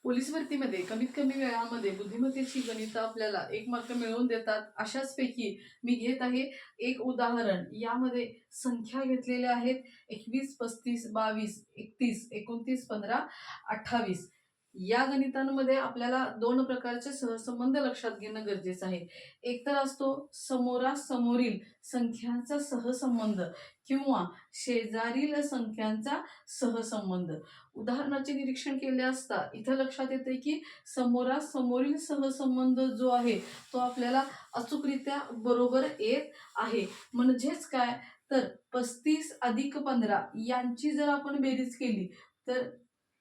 Police भरतीमध्ये कमीत कमी वेळामध्ये बुद्धिमत्तेची गणितं आपल्याला 1 मार्क मिळवून देतात. अशाच पैकी मी घेत आहे एक उदाहरण. यामध्ये संख्या घेतलेल्या आहेत 21, 35, 22, 31, 29, 15, 28. या गणितांमध्ये आपल्याला 2 प्रकारचे सहसंबंध लक्षात घेणं गरजेचं आहे. एक तर असतो समोरासमोरील संख्यांचा सहसंबंध किंवा शेजारील संख्यांचा सहसंबंध. उदाहरणाचे निरीक्षण केले असता इथं लक्षात येते की समोरासमोरील सहसंबंध जो आहे तो आपल्याला अचूकरित्या बरोबर येत आहे. म्हणजेच काय, तर 35 अधिक 15 यांची जर आपण बेरीज केली तर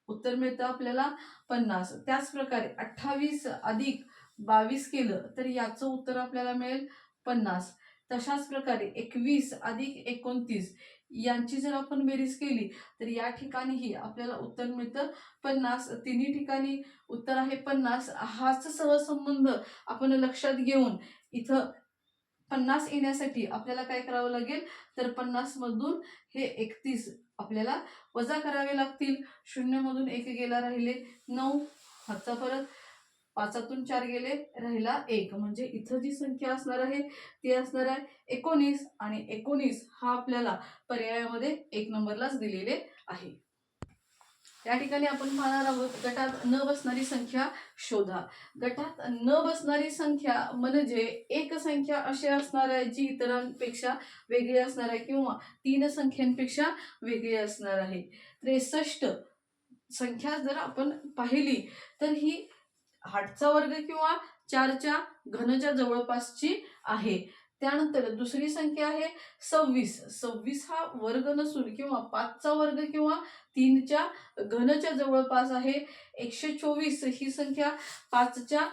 उत्तर मिळतं आपल्याला 50. त्याच प्रकारे 28 अधिक 22 केलं तर याचं उत्तर आपल्याला मिळेल 50. तशाच प्रकारे 21 अधिक 29 यांची जर आपण बेरीज केली तर या ठिकाणीही आपल्याला उत्तर मिळतं 50. तिन्ही ठिकाणी उत्तर आहे 50. हाच सहसंबंध आपण लक्षात घेऊन इथं 50 येण्यासाठी आपल्याला काय करावं लागेल, तर 50 मधून हे 31 आपल्याला वजा करावे लागतील. 0 मधून 1 गेला, राहिले 9. हातचा परत 5तून 4 गेले, राहिला 1. म्हणजे इथं जी संख्या असणार आहे ती असणार आहे 19 आणि 19 हा आपल्याला पर्यायामध्ये 1 नंबरलाच दिलेले आहे. या ठिकाणी आपण पाहणार आहोत गटात न बसणारी संख्या शोधा. गटात न बसणारी संख्या म्हणजे एक संख्या अशी असणार आहे जी इतरांपेक्षा वेगळी असणार आहे किंवा 3 संख्यांपेक्षा वेगळी असणार आहे. 63 संख्या जर आपण पाहिली तर ही 8चा वर्ग किंवा 4च्या घनच्या जवळपासची आहे. त्यानंतर दुसरी संख्या आहे 26. 26 हा वर्ग नसून किंवा 5चा वर्ग किंवा 3च्या घनच्या जवळपास आहे. 124 ही संख्या 5च्या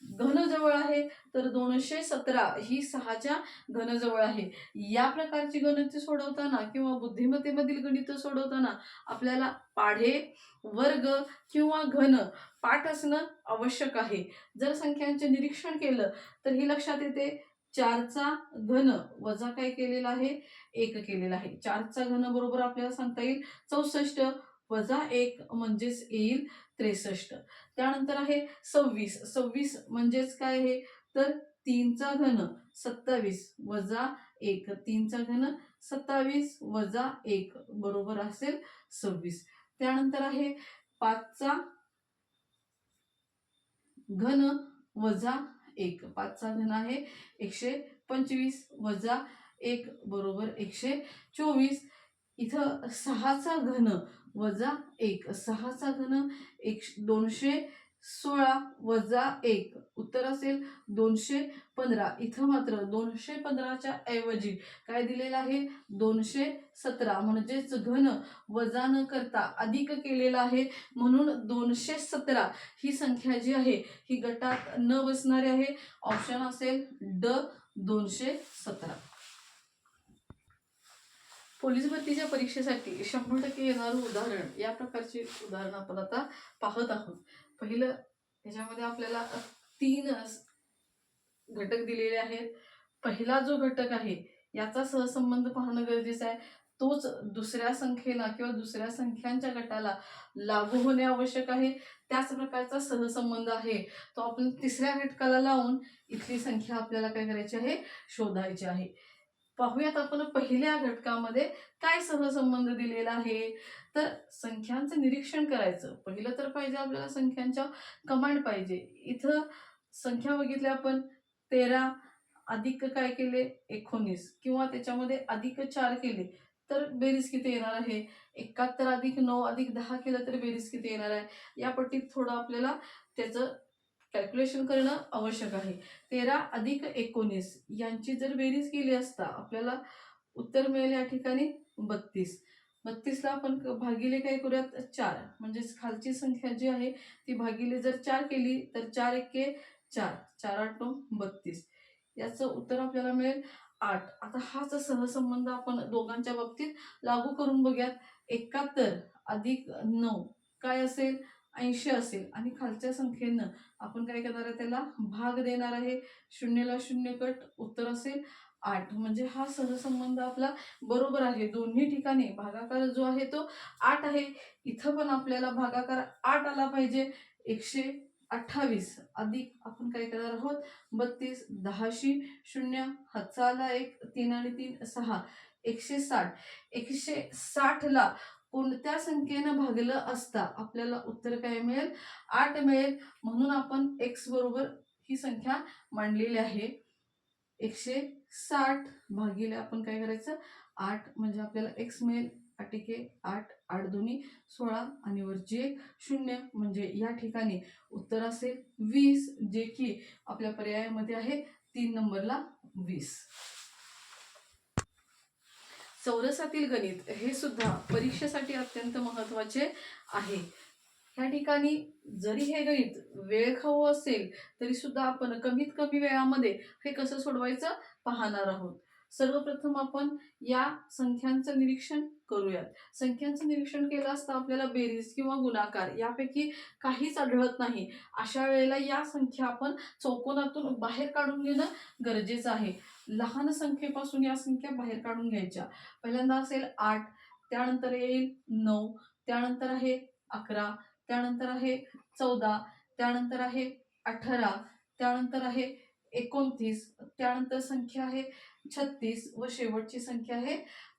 घन जवळ आहे, तर 217 ही 6च्या घन जवळ आहे. या प्रकारची गणिते सोडवताना किंवा बुद्धिमत्तेमधील गणित सोडवताना आपल्याला पाढे, वर्ग किंवा घन पाठ असणं आवश्यक आहे. जर संख्यांचे निरीक्षण केलं तर ही लक्षात येते 4चा घन वजा काय केलेला आहे, 1 केलेला आहे. 4चा घन बरोबर आपल्याला सांगता येईल 64 वजा 1 म्हणजेच येईल 63. त्यानंतर आहे 26. 26 म्हणजेच काय आहे, तर 3चा घन 27 वजा 1. 3चा घन 27 वजा 1 बरोबर असेल 26. त्यानंतर आहे 5चा घन वजा 1. 5चा घन आहे 125 वजा 1 बरोबर 124. इथं 6चा घन वजा 1. 6चा घन 216 वजा 1 उत्तर असेल 215. इथं मात्र 215च्या ऐवजी काय दिलेलं आहे, 217 म्हणजेच घन वजा न करता अधिक केलेला आहे. म्हणून 217 ही संख्या जी आहे ही गटात न बसणारी आहे. ऑप्शन असेल ड 217. पोलीस भरतीच्या परीक्षेसाठी 100% येणारं उदाहरण, या प्रकारचे उदाहरण आपण आता पाहत आहोत. पहिलं ह्याच्यामध्ये आपल्याला 3 घटक दिलेले आहेत. पहिला जो घटक आहे याचा सहसंबंध पाहणं गरजेचं आहे. तोच दुसऱ्या संख्येला किंवा दुसऱ्या संख्यांच्या गटाला लागू होणे आवश्यक आहे. त्याच प्रकारचा सहसंबंध आहे तो आपण तिसऱ्या घटकाला लावून इथली संख्या आपल्याला काय करायची आहे, शोधायची आहे. पाहूयात आपण पहिल्या घटकामध्ये काय सहसंबंध दिलेला आहे. तर संख्यांचं निरीक्षण करायचं. पहिलं तर पाहिजे आपल्याला संख्यांच्या कमांड पाहिजे. इथं संख्या बघितल्या आपण 13 अधिक काय केले 19 किंवा त्याच्यामध्ये अधिक 4 केले तर बेरीज किती येणार आहे. 71 अधिक 9 अधिक 10 केलं तर बेरीज किती येणार आहे. या पट्टीत थोडं आपल्याला त्याचं कॅल्क्युलेशन करणं आवश्यक आहे. 13 अधिक 19 यांची जर बेरीज केली असता आपल्याला उत्तर मिळेल या ठिकाणी 32. 32ला आपण भागिले काय करूयात 4. म्हणजेच खालची संख्या जी आहे ती भागिले जर 4 केली तर 4 एके 4, 4 8 9 32. याचं उत्तर आपल्याला मिळेल 8. आता हाच सहसंबंध आपण दोघांच्या बाबतीत लागू करून बघूयात. 71 अधिक 9 काय असेल, 80 असेल आणि खालच्या संख्येनं आपण काय करणार आहे, त्याला भाग देणार आहे. 0ला 0 कट, उत्तर असेल 8. म्हणजे हा सहसंबंध आपला बरोबर आहे. दोन्ही ठिकाणी भागाकार जो आहे तो 8 आहे. इथं पण आपल्याला भागाकार 8 आला पाहिजे. 128 अधिक आपण काय करणार आहोत 32, 10शी 0, हातचा आला 1, 3 आणि 3 6, 160. 160 ला कोणत्या संख्येनं भागलं असता आपल्याला उत्तर काय मिळेल 8 मिळेल. म्हणून आपण x बरोबर ही संख्या मांडलेली आहे. 160 भागिले आपण काय करायचं 8 म्हणजे आपल्याला x मिळेल. 8 एके 8, 8 दोन्ही 16 आणि वरची एक 0 म्हणजे या ठिकाणी उत्तर असेल 20, जे की आपल्या पर्यायामध्ये आहे 3 नंबरला 20. चौरसातील गणित हे सुद्धा परीक्षेसाठी अत्यंत महत्त्वाचे आहे. ह्या ठिकाणी जरी हे गणित वेळखाऊ असेल तरी सुद्धा आपण कमीत कमी वेळामध्ये हे कसं सोडवायचं पाहणार आहोत. सर्वप्रथम आपण या संख्यांचं निरीक्षण करूयात. संख्यांचं निरीक्षण केलं असता आपल्याला बेरीज किंवा गुणाकार यापैकी काहीच आढळत नाही. अशा वेळेला या संख्या आपण चौकोनातून बाहेर काढून घेणं गरजेचं आहे. लहान संख्येपासून या संख्या बाहेर काढून घ्यायच्या. पहिल्यांदा असेल 8, त्यानंतर येईल 9, त्यानंतर आहे 11, त्यानंतर आहे 14, त्यानंतर आहे 18, त्यानंतर आहे 29, त्यानंतर संख्या आहे 36 व शेवटची संख्या आहे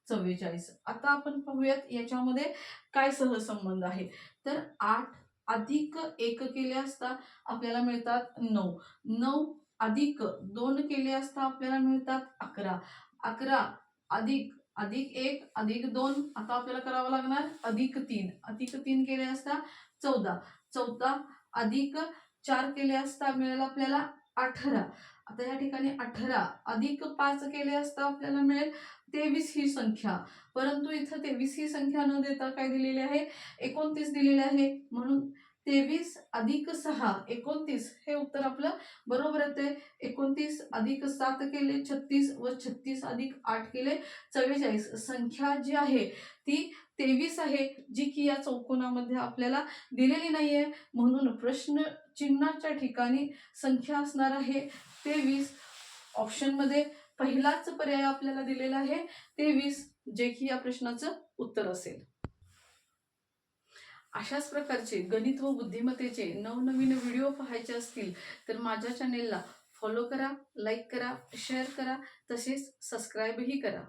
44. आता आपण पाहूयात याच्यामध्ये काय सहसंबंध आहे. तर 8 अधिक 1 केले असता आपल्याला मिळतात 9, 9 अधिक 2 केले असता आपल्याला मिळतात 11, 11 अधिक 1 अधिक 2 आता आपल्याला करावं लागणार अधिक 3, अधिक 3 केले असता 14, 14 अधिक 4 केले असता मिळेल आपल्याला 18. आता या ठिकाणी 18 अधिक 5 केले असता आपल्याला मिळेल 23 ही संख्या. परंतु इथं 23 ही संख्या न देता काय दिलेली आहे 29 दिलेले आहे. म्हणून 23 अधिक 6 29 हे उत्तर आपलं बरोबर येते. 29 अधिक 7 केले 36 व 36 अधिक 8 केले 44. संख्या जी आहे ती 23 आहे, जी की या चौकोनामध्ये आपल्याला दिलेली नाहीये. म्हणून प्रश्न चिन्हाच्या ठिकाणी संख्या असणार आहे 23. ऑप्शनमध्ये पहिलाच पर्याय आपल्याला दिलेला आहे 23, जे की या प्रश्नाचं उत्तर असेल. अशाच प्रकारचे गणित व बुद्धिमत्तेचे नवनवीन व्हिडिओ पाहायचे असतील तर माझ्या चॅनेलला फॉलो करा, लाईक करा, शेअर करा, तसेच सबस्क्राईबही करा.